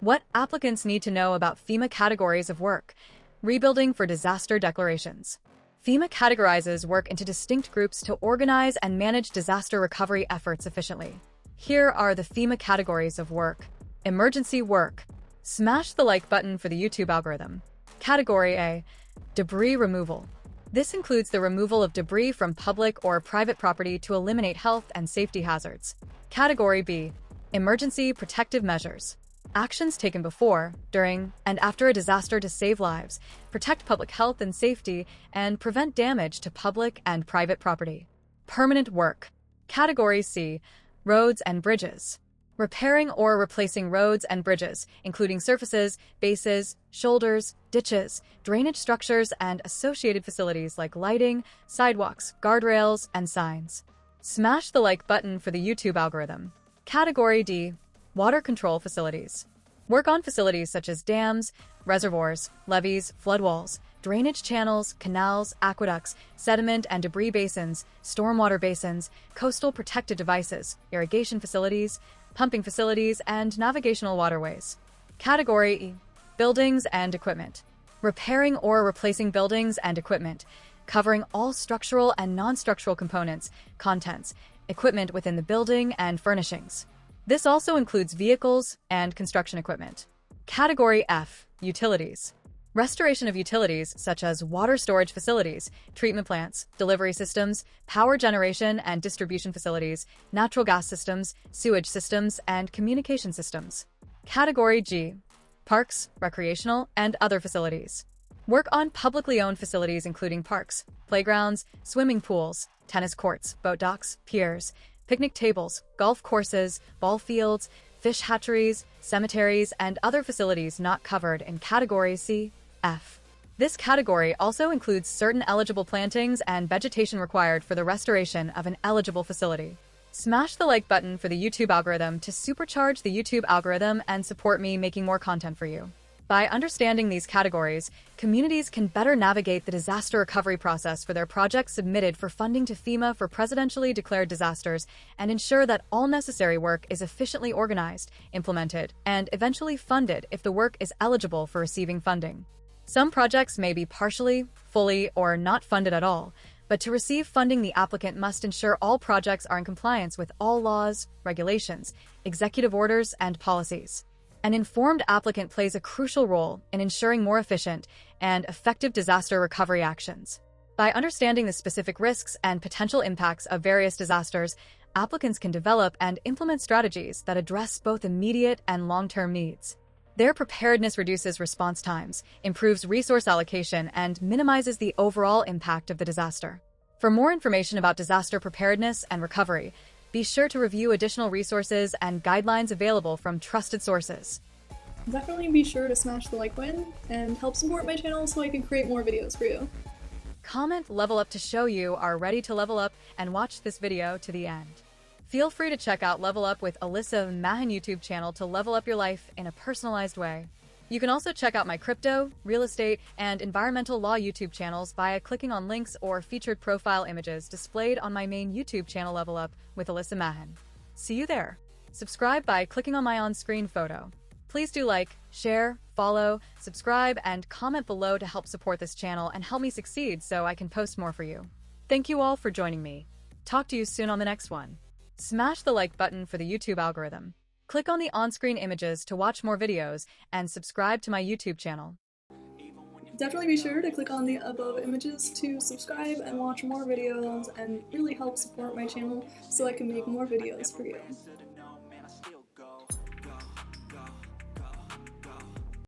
What applicants need to know about FEMA categories of work. Rebuilding for disaster declarations. FEMA categorizes work into distinct groups to organize and manage disaster recovery efforts efficiently. Here are the FEMA categories of work. Emergency work. Smash the like button for the YouTube algorithm. Category A. Debris removal. This includes the removal of debris from public or private property to eliminate health and safety hazards. Category B. Emergency protective measures. Actions taken before, during, and after a disaster to save lives, protect public health and safety, and prevent damage to public and private property. Permanent work. Category C. Roads and bridges. Repairing or replacing roads and bridges, including surfaces, bases, shoulders, ditches, drainage structures, and associated facilities like lighting, sidewalks, guardrails, and signs. Smash the like button for the YouTube algorithm. Category D. Water control facilities. Work on facilities such as dams, reservoirs, levees, flood walls, drainage channels, canals, aqueducts, sediment and debris basins, stormwater basins, coastal protected devices, irrigation facilities, pumping facilities, and navigational waterways. Category E. Buildings and equipment. Repairing or replacing buildings and equipment, covering all structural and non-structural components, contents, equipment within the building, and furnishings. This also includes vehicles and construction equipment. Category F. Utilities. Restoration of utilities such as water storage facilities, treatment plants, delivery systems, power generation and distribution facilities, natural gas systems, sewage systems, and communication systems. Category G. Parks, recreational, and other facilities. Work on publicly owned facilities including parks, playgrounds, swimming pools, tennis courts, boat docks, piers, picnic tables, golf courses, ball fields, fish hatcheries, cemeteries, and other facilities not covered in Category C, F. This category also includes certain eligible plantings and vegetation required for the restoration of an eligible facility. Smash the like button for the YouTube algorithm to supercharge the YouTube algorithm and support me making more content for you. By understanding these categories, communities can better navigate the disaster recovery process for their projects submitted for funding to FEMA for presidentially declared disasters and ensure that all necessary work is efficiently organized, implemented, and eventually funded if the work is eligible for receiving funding. Some projects may be partially, fully, or not funded at all, but to receive funding, the applicant must ensure all projects are in compliance with all laws, regulations, executive orders, and policies. An informed applicant plays a crucial role in ensuring more efficient and effective disaster recovery actions. By understanding the specific risks and potential impacts of various disasters, applicants can develop and implement strategies that address both immediate and long-term needs. Their preparedness reduces response times, improves resource allocation, and minimizes the overall impact of the disaster. For more information about disaster preparedness and recovery, be sure to review additional resources and guidelines available from trusted sources. Definitely be sure to smash the like button and help support my channel so I can create more videos for you. Comment level up to show you are ready to level up and watch this video to the end. Feel free to check out Level Up with Alyssa Mahan YouTube channel to level up your life in a personalized way. You can also check out my crypto, real estate, and environmental law YouTube channels via clicking on links or featured profile images displayed on my main YouTube channel Level Up with Alyssa Mahan. See you there. Subscribe by clicking on my on-screen photo. Please do like, share, follow, subscribe, and comment below to help support this channel and help me succeed so I can post more for you. Thank you all for joining me. Talk to you soon on the next one. Smash the like button for the YouTube algorithm. Click on the on-screen images to watch more videos and subscribe to my YouTube channel. Definitely be sure to click on the above images to subscribe and watch more videos and really help support my channel so I can make more videos for you.